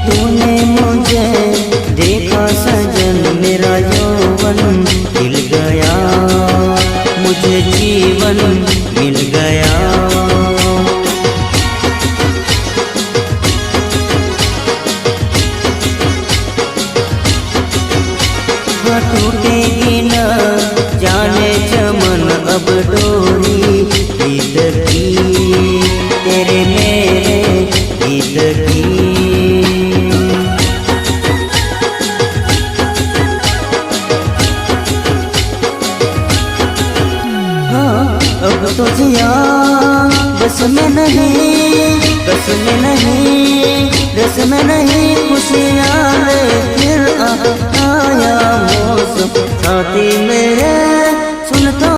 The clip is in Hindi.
तूने मुझे देखा सजन, मेरा यौवन खिल गया, मुझे जीवन मिल गया। टूटेगी न जाने चमन अब डोरी प्रीत की, तेरे मेरे गीत की। हाँ अब तो जिया बस में नहीं, बस में नहीं, रस में नहीं, खुशियाँ फिर आया मौसम साथी मेरे सुन तो